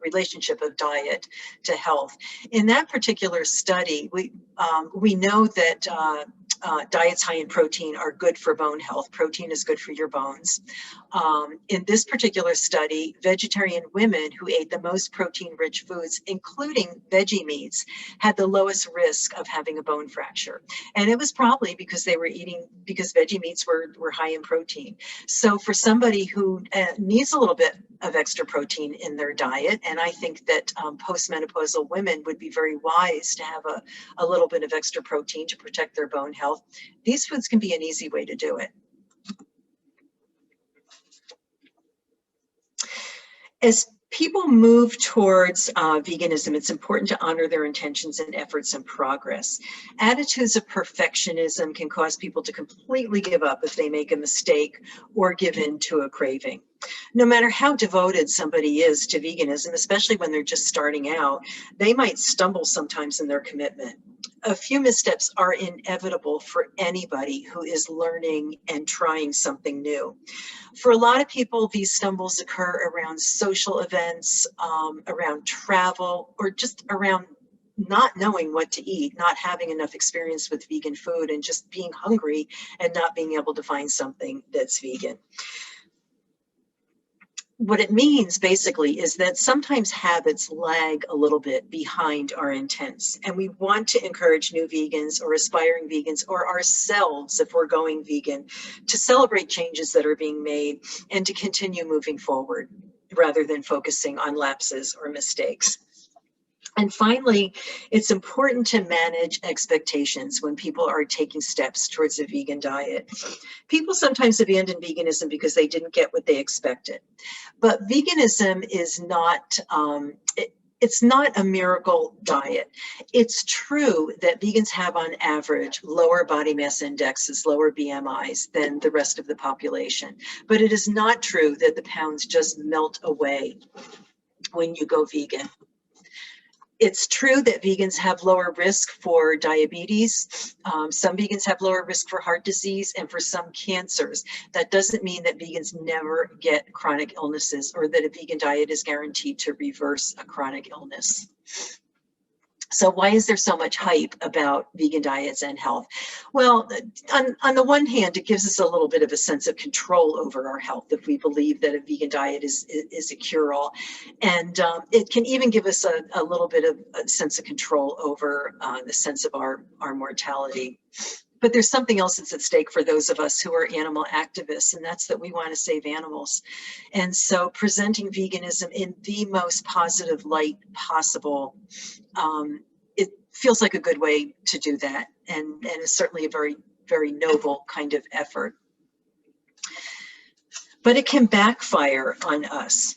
relationship of diet to health. In that particular study, we know that diets high in protein are good for bone health. Protein is good for your bones. In this particular study, vegetarian women who ate the most protein-rich foods, including veggie meats, had the lowest risk of having a bone fracture. And it was probably because they were because veggie meats were high in protein. So for somebody who needs a little bit of extra protein in their diet, and I think that postmenopausal women would be very wise to have a little bit of extra protein to protect their bone health, these foods can be an easy way to do it. As people move towards veganism, it's important to honor their intentions and efforts and progress. Attitudes of perfectionism can cause people to completely give up if they make a mistake or give in to a craving. No matter how devoted somebody is to veganism, especially when they're just starting out, they might stumble sometimes in their commitment. A few missteps are inevitable for anybody who is learning and trying something new. For a lot of people, these stumbles occur around social events, around travel, or just around not knowing what to eat, not having enough experience with vegan food, and just being hungry and not being able to find something that's vegan. What it means basically is that sometimes habits lag a little bit behind our intents, and we want to encourage new vegans or aspiring vegans or ourselves, if we're going vegan, to celebrate changes that are being made and to continue moving forward rather than focusing on lapses or mistakes. And finally, it's important to manage expectations when people are taking steps towards a vegan diet. People sometimes abandon veganism because they didn't get what they expected. But veganism is not, it's not a miracle diet. It's true that vegans have on average lower body mass indexes, lower BMIs than the rest of the population. But it is not true that the pounds just melt away when you go vegan. It's true that vegans have lower risk for diabetes. Some vegans have lower risk for heart disease and for some cancers. That doesn't mean that vegans never get chronic illnesses or that a vegan diet is guaranteed to reverse a chronic illness. So why is there so much hype about vegan diets and health? Well, on the one hand, it gives us a little bit of a sense of control over our health if we believe that a vegan diet is a cure-all. And it can even give us a little bit of a sense of control over the sense of our mortality. But there's something else that's at stake for those of us who are animal activists, and that's that we want to save animals. And so presenting veganism in the most positive light possible, it feels like a good way to do that, and it's certainly a very, very noble kind of effort. But it can backfire on us.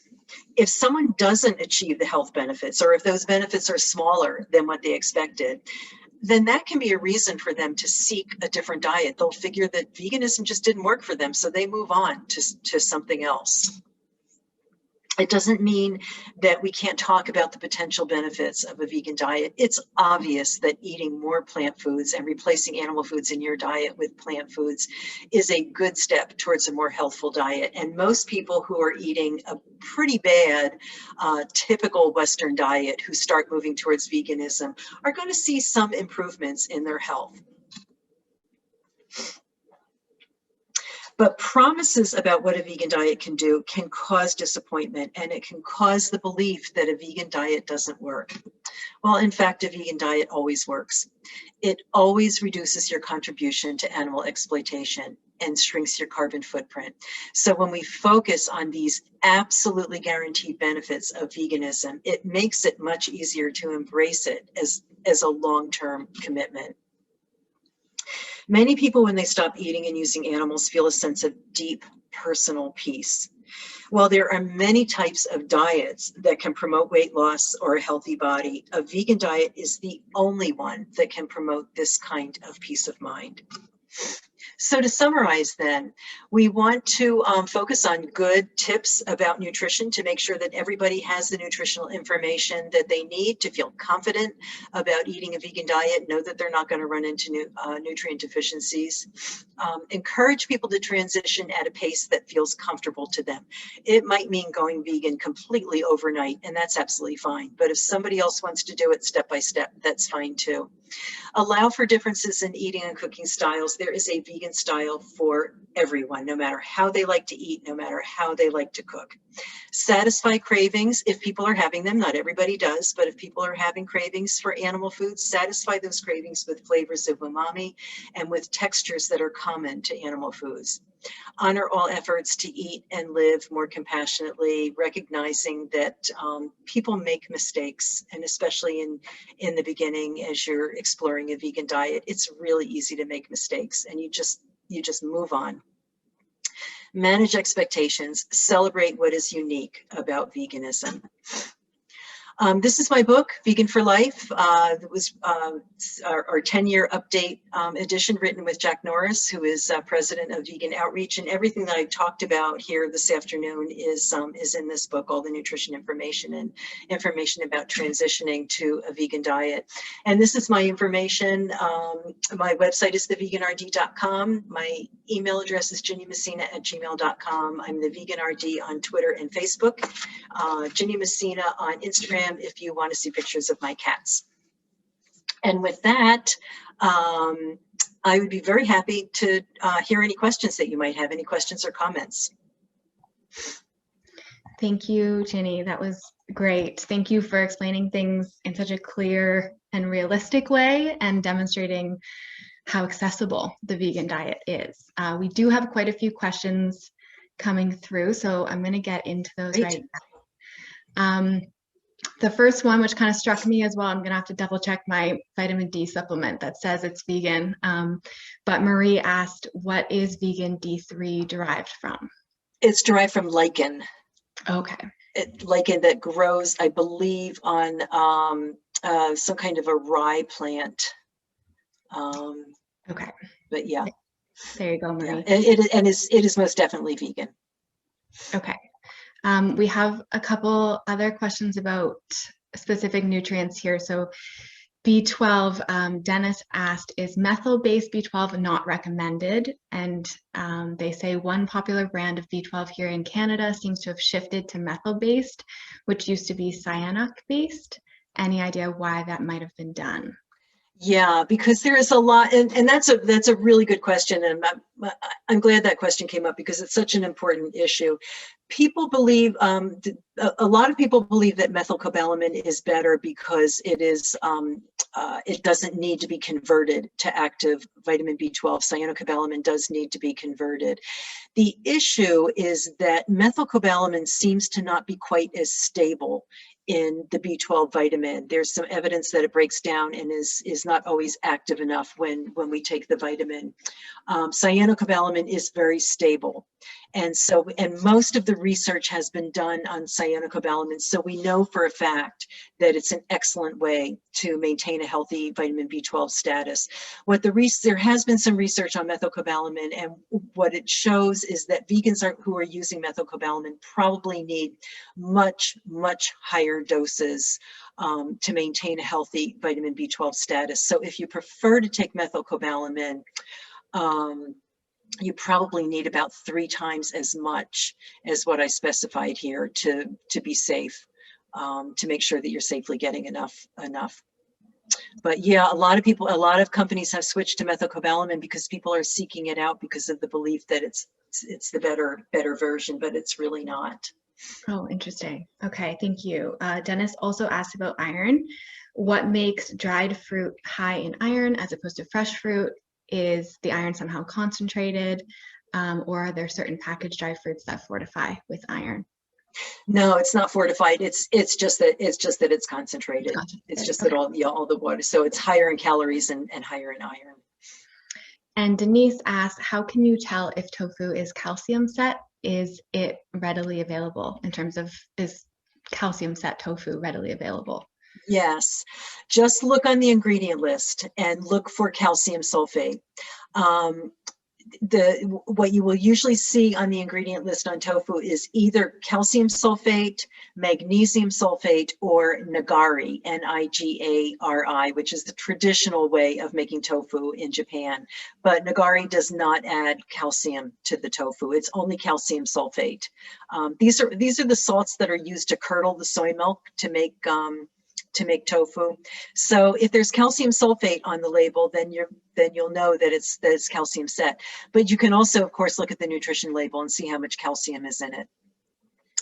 If someone doesn't achieve the health benefits, or if those benefits are smaller than what they expected, then that can be a reason for them to seek a different diet. They'll figure that veganism just didn't work for them, so they move on to something else. It doesn't mean that we can't talk about the potential benefits of a vegan diet. It's obvious that eating more plant foods and replacing animal foods in your diet with plant foods is a good step towards a more healthful diet. And most people who are eating a pretty bad, typical Western diet who start moving towards veganism are going to see some improvements in their health. But promises about what a vegan diet can do can cause disappointment, and it can cause the belief that a vegan diet doesn't work. Well, in fact, a vegan diet always works. It always reduces your contribution to animal exploitation and shrinks your carbon footprint. So when we focus on these absolutely guaranteed benefits of veganism, it makes it much easier to embrace it as a long-term commitment. Many people, when they stop eating and using animals, feel a sense of deep personal peace. While there are many types of diets that can promote weight loss or a healthy body, a vegan diet is the only one that can promote this kind of peace of mind. So to summarize then, we want to focus on good tips about nutrition to make sure that everybody has the nutritional information that they need to feel confident about eating a vegan diet, know that they're not going to run into nutrient deficiencies. Encourage people to transition at a pace that feels comfortable to them. It might mean going vegan completely overnight, and that's absolutely fine. But if somebody else wants to do it step by step, that's fine too. Allow for differences in eating and cooking styles. There is a vegan style for everyone, no matter how they like to eat, no matter how they like to cook. Satisfy cravings if people are having them. Not everybody does, but if people are having cravings for animal foods, satisfy those cravings with flavors of umami and with textures that are common to animal foods. Honor all efforts to eat and live more compassionately, recognizing that people make mistakes, and especially in the beginning as you're exploring a vegan diet, it's really easy to make mistakes, and you just move on. Manage expectations, celebrate what is unique about veganism. This is my book, Vegan for Life. It was our 10-year update edition written with Jack Norris, who is president of Vegan Outreach. And everything that I've talked about here this afternoon is in this book, all the nutrition information and information about transitioning to a vegan diet. And this is my information. My website is theveganrd.com. My email address is ginnymessina@gmail.com. I'm the Vegan RD on Twitter and Facebook. Ginny Messina on Instagram if you want to see pictures of my cats. And with that, I would be very happy to hear any questions that you might have, any questions or comments. Thank you, Ginny. That was great. Thank you for explaining things in such a clear and realistic way and demonstrating how accessible the vegan diet is. We do have quite a few questions coming through, so I'm going to get into those right now. The first one, which kind of struck me as well, I'm going to have to double check my vitamin D supplement that says it's vegan. But Marie asked, what is vegan D3 derived from? It's derived from lichen. Okay. Lichen that grows, I believe, on some kind of a rye plant. Okay. But yeah. There you go, Marie. Yeah. It is most definitely vegan. Okay. We have a couple other questions about specific nutrients here. So B12, Dennis asked, is methyl-based B12 not recommended? And they say one popular brand of B12 here in Canada seems to have shifted to methyl-based, which used to be cyanoic-based. Any idea why that might have been done? Yeah, because there is a lot, and that's a really good question, and I'm glad that question came up because it's such an important issue. People believe, a lot of people believe that methylcobalamin is better because it doesn't need to be converted to active vitamin B12. Cyanocobalamin does need to be converted. The issue is that methylcobalamin seems to not be quite as stable in the B12 vitamin. There's some evidence that it breaks down and is not always active enough when we take the vitamin. Cyanocobalamin is very stable. And most of the research has been done on cyanocobalamin. So we know for a fact that it's an excellent way to maintain a healthy vitamin B12 status. There has been some research on methylcobalamin, and what it shows is that vegans who are using methylcobalamin probably need much, much higher doses to maintain a healthy vitamin B12 status. So if you prefer to take methylcobalamin, you probably need about 3 times as much as what I specified here to be safe, to make sure that you're safely getting enough. But yeah, a lot of companies have switched to methylcobalamin because people are seeking it out because of the belief that it's the better version, but it's really not. Oh, interesting. Okay, thank you. Dennis also asked about iron. What makes dried fruit high in iron as opposed to fresh fruit? Is the iron somehow concentrated, or are there certain packaged dried fruits that fortify with iron? No, it's not fortified. It's just that it's concentrated. It's just that Okay. all the water. So it's higher in calories and higher in iron. And Denise asked, how can you tell if tofu is calcium set? Is it readily available in terms of, is calcium set tofu readily available? Yes, just look on the ingredient list and look for calcium sulfate. What you will usually see on the ingredient list on tofu is either calcium sulfate, magnesium sulfate, or nigari, Nigari, which is the traditional way of making tofu in Japan. But nigari does not add calcium to the tofu. It's only calcium sulfate. These are the salts that are used to curdle the soy milk to make tofu. So if there's calcium sulfate on the label, then you'll know that it's calcium set. But you can also, of course, look at the nutrition label and see how much calcium is in it.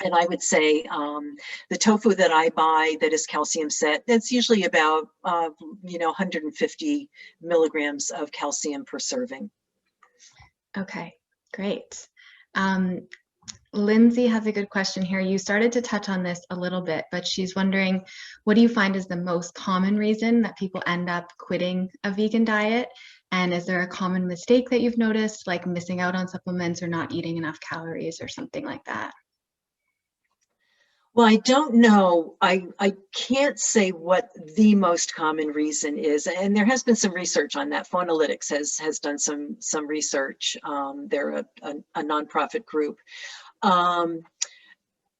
And I would say the tofu that I buy that is calcium set, that's usually about 150 milligrams of calcium per serving. Okay, great. Lindsay has a good question here. You started to touch on this a little bit, but she's wondering, what do you find is the most common reason that people end up quitting a vegan diet? And is there a common mistake that you've noticed, like missing out on supplements or not eating enough calories or something like that? Well, I don't know. I can't say what the most common reason is, and there has been some research on that. Phonalytics has done some research. They're a nonprofit group.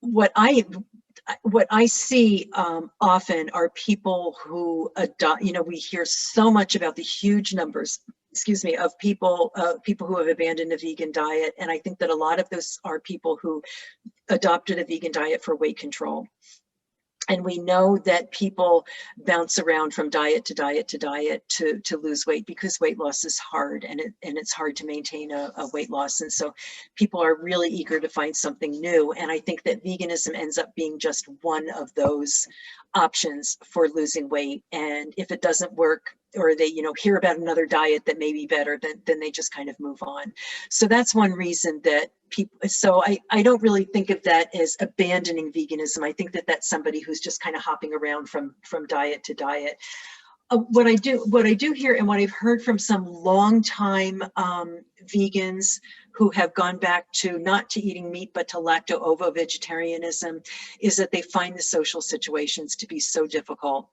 What I see often are people who adopt. We hear so much about the huge numbers, of people who have abandoned a vegan diet, and I think that a lot of those are people who adopted a vegan diet for weight control. And we know that people bounce around from diet to diet to diet to lose weight because weight loss is hard, and it's hard to maintain a weight loss. And so people are really eager to find something new. And I think that veganism ends up being just one of those options for losing weight. And if it doesn't work, or they hear about another diet that may be better, then they just kind of move on. So that's one reason that people, so I don't really think of that as abandoning veganism. I think that that's somebody who's just kind of hopping around from diet to diet. What I do hear, and what I've heard from some longtime vegans who have gone back to not to eating meat but to lacto-ovo vegetarianism, is that they find the social situations to be so difficult,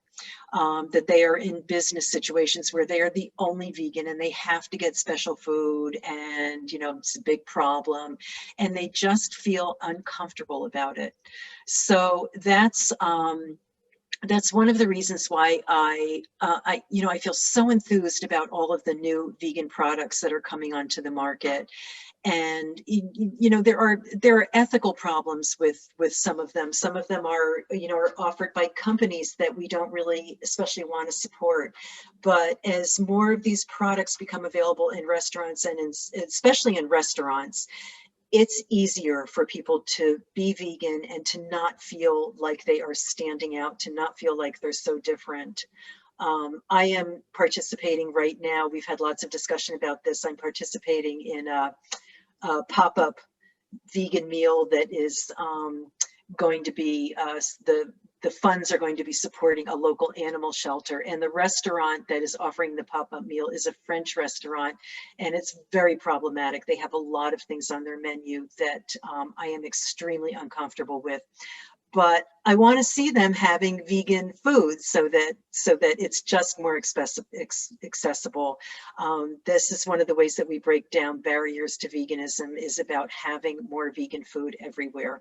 that they are in business situations where they are the only vegan and they have to get special food, and it's a big problem, and they just feel uncomfortable about it. So that's that's one of the reasons why I feel so enthused about all of the new vegan products that are coming onto the market. And there are ethical problems with some of them. Some of them are offered by companies that we don't really especially want to support. But as more of these products become available in restaurants, and especially in restaurants, it's easier for people to be vegan and to not feel like they are standing out, to not feel like they're so different. I am participating right now. We've had lots of discussion about this. I'm participating in a pop-up vegan meal that is going to be the funds are going to be supporting a local animal shelter, and the restaurant that is offering the pop-up meal is a French restaurant, and it's very problematic. They have a lot of things on their menu that I am extremely uncomfortable with. But I want to see them having vegan foods so that it's just more accessible. This is one of the ways that we break down barriers to veganism, is about having more vegan food everywhere.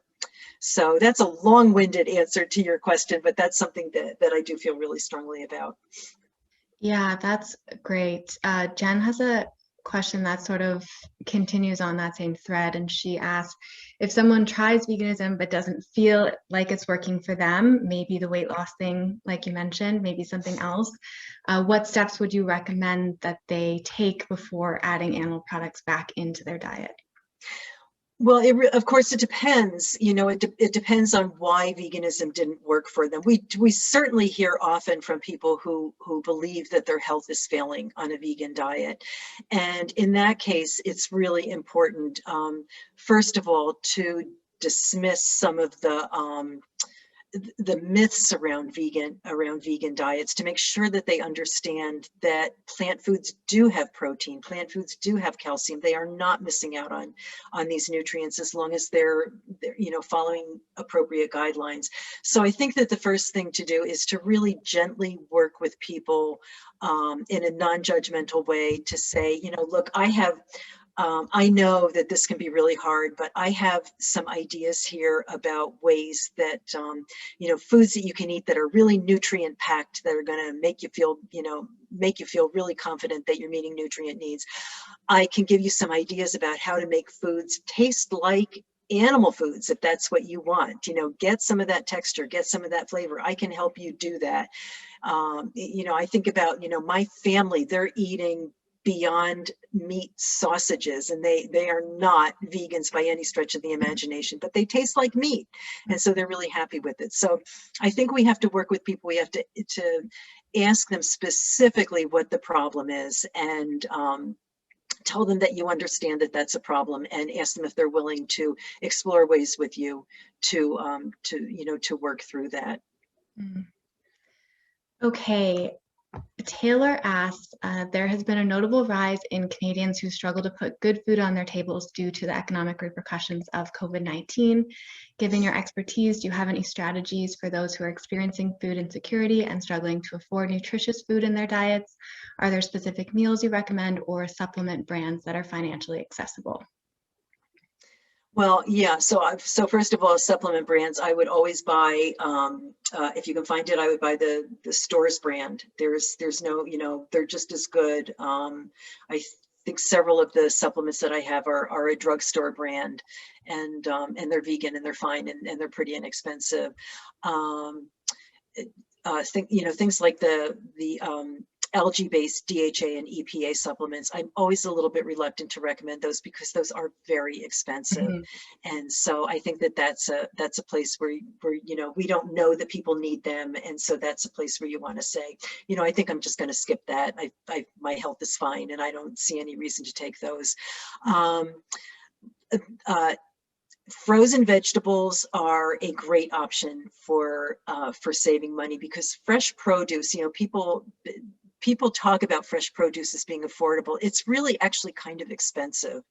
So that's a long-winded answer to your question, but that's something that I do feel really strongly about. Yeah, that's great. Jen has a question that sort of continues on that same thread, and she asks, if someone tries veganism but doesn't feel like it's working for them, maybe the weight loss thing, like you mentioned, maybe something else, what steps would you recommend that they take before adding animal products back into their diet? Well, of course, it depends. It depends on why veganism didn't work for them. We certainly hear often from people who believe that their health is failing on a vegan diet, and in that case, it's really important, first of all, to dismiss some of the myths around vegan diets, to make sure that they understand that plant foods do have protein, plant foods do have calcium. They are not missing out on these nutrients as long as they're following appropriate guidelines. So I think that the first thing to do is to really gently work with people in a non-judgmental way, to say, look, I know that this can be really hard, but I have some ideas here about ways that, foods that you can eat that are really nutrient packed, that are going to make you feel really confident that you're meeting nutrient needs. I can give you some ideas about how to make foods taste like animal foods, if that's what you want. Get some of that texture, get some of that flavor. I can help you do that. I think about, my family, they're eating Beyond Meat sausages, and they are not vegans by any stretch of the imagination, but they taste like meat, and so they're really happy with it. So I think we have to work with people. We have to ask them specifically what the problem is, and tell them that you understand that that's a problem, and ask them if they're willing to explore ways with you to work through that. Okay. Taylor asked, there has been a notable rise in Canadians who struggle to put good food on their tables due to the economic repercussions of COVID-19. Given your expertise, do you have any strategies for those who are experiencing food insecurity and struggling to afford nutritious food in their diets? Are there specific meals you recommend or supplement brands that are financially accessible? Well, yeah. So first of all, supplement brands, I would always buy, if you can find it, I would buy the Stores brand. There's no, they're just as good. I think several of the supplements that I have are a drugstore brand, and they're vegan and they're fine, and they're pretty inexpensive. Things like the algae-based DHA and EPA supplements, I'm always a little bit reluctant to recommend those because those are very expensive. And so I think that that's a place where we don't know that people need them, and so that's a place where you want to say, I think I'm just going to skip that. My health is fine, and I don't see any reason to take those. Frozen vegetables are a great option for saving money, because fresh produce, people people talk about fresh produce as being affordable, it's really actually kind of expensive.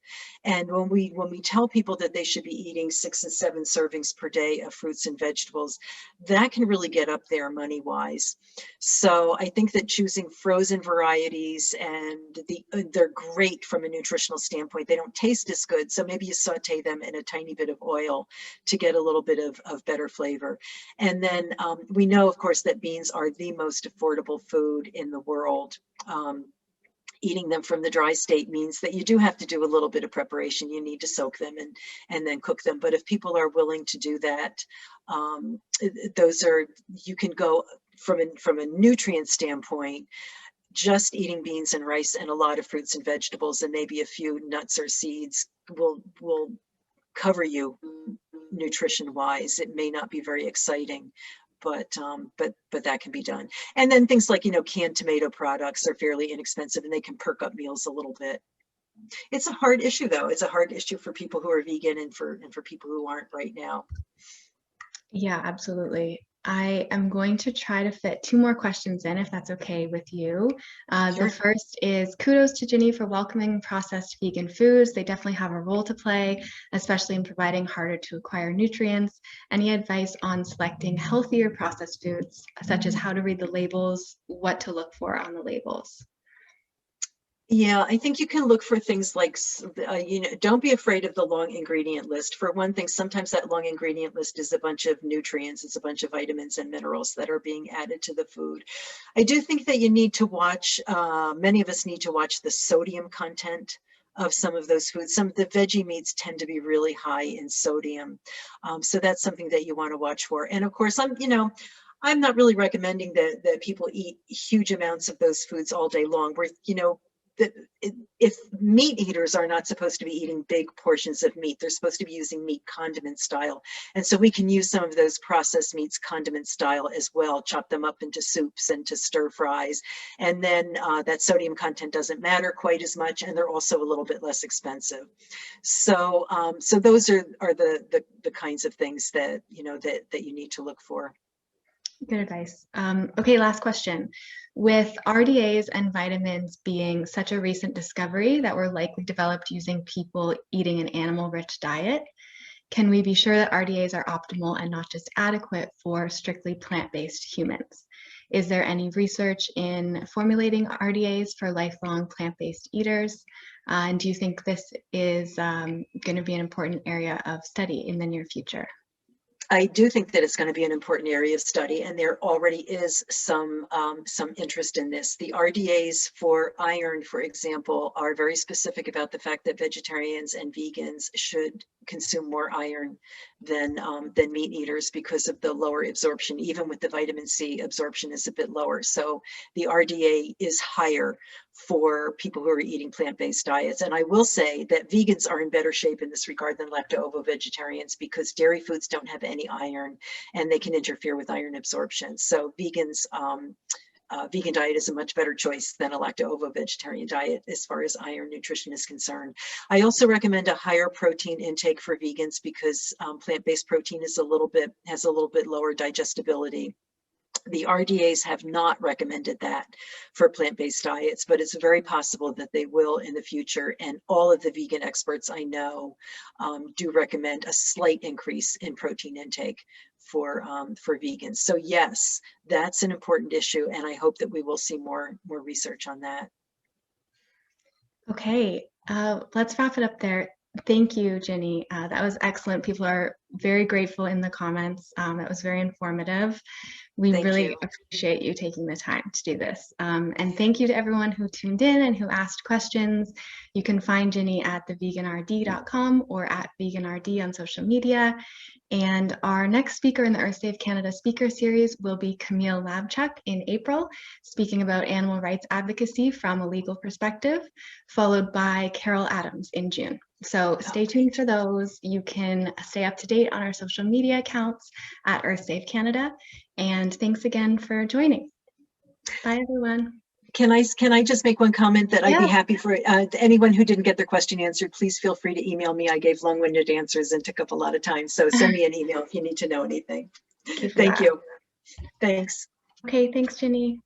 And when we tell people that they should be eating 6 and 7 servings per day of fruits and vegetables, that can really get up there money-wise. So I think that choosing frozen varieties, and they're great from a nutritional standpoint. They don't taste as good, so maybe you saute them in a tiny bit of oil to get a little bit of better flavor. And then we know, of course, that beans are the most affordable food in the world. Eating them from the dry state means that you do have to do a little bit of preparation. You need to soak them and then cook them. But if people are willing to do that, you can go from a nutrient standpoint, just eating beans and rice and a lot of fruits and vegetables and maybe a few nuts or seeds will cover you nutrition wise. It may not be very exciting, but that can be done. And then things like, canned tomato products are fairly inexpensive and they can perk up meals a little bit. It's a hard issue though. It's a hard issue for people who are vegan and for people who aren't right now. Yeah, absolutely. I am going to try to fit 2 more questions in, if that's okay with you. Sure. The first is kudos to Ginny for welcoming processed vegan foods. They definitely have a role to play, especially in providing harder to acquire nutrients. Any advice on selecting healthier processed foods, such as how to read the labels, what to look for on the labels? Yeah, I think you can look for things like, don't be afraid of the long ingredient list. For one thing, sometimes that long ingredient list is a bunch of nutrients, it's a bunch of vitamins and minerals that are being added to the food. I do think that you need to watch, many of us need to watch the sodium content of some of those foods. Some of the veggie meats tend to be really high in sodium. So that's something that you want to watch for. And of course, I'm not really recommending that people eat huge amounts of those foods all day long. If meat eaters are not supposed to be eating big portions of meat, they're supposed to be using meat condiment style. And so we can use some of those processed meats condiment style as well, chop them up into soups and to stir fries. And then that sodium content doesn't matter quite as much, and they're also a little bit less expensive. So so those are the kinds of things that that you need to look for. Good advice. Okay, last question. With RDAs and vitamins being such a recent discovery that were likely developed using people eating an animal-rich diet, can we be sure that RDAs are optimal and not just adequate for strictly plant-based humans? Is there any research in formulating RDAs for lifelong plant-based eaters? And do you think this is going to be an important area of study in the near future? I do think that it's going to be an important area of study, and there already is some interest in this. The RDAs for iron, for example, are very specific about the fact that vegetarians and vegans should consume more iron than meat eaters because of the lower absorption. Even with the vitamin C, absorption is a bit lower. So the RDA is higher for people who are eating plant-based diets. And I will say that vegans are in better shape in this regard than lacto-ovo vegetarians because dairy foods don't have any iron and they can interfere with iron absorption. So vegans, vegan diet is a much better choice than a lacto-ovo vegetarian diet as far as iron nutrition is concerned. I also recommend a higher protein intake for vegans because plant-based protein has a little bit lower digestibility. The RDAs have not recommended that for plant-based diets, but it's very possible that they will in the future. And all of the vegan experts I know do recommend a slight increase in protein intake for vegans. So yes, that's an important issue, and I hope that we will see more research on that. Okay, let's wrap it up there. Thank you, Ginny. That was excellent. People are very grateful in the comments. That was very informative. We really appreciate you taking the time to do this. And thank you to everyone who tuned in and who asked questions. You can find Ginny at theveganrd.com or at veganrd on social media. And our next speaker in the Earth Safe Canada speaker series will be Camille Labchuk in April, speaking about animal rights advocacy from a legal perspective, followed by Carol Adams in June. So stay tuned for those. You can stay up to date on our social media accounts at Earth Safe Canada. And thanks again for joining. Bye, everyone. Can I just make one comment that I'd be happy for anyone who didn't get their question answered, please feel free to email me. I gave long-winded answers and took up a lot of time. So send me an email if you need to know anything. Thank you. Thanks. Okay, thanks, Ginny.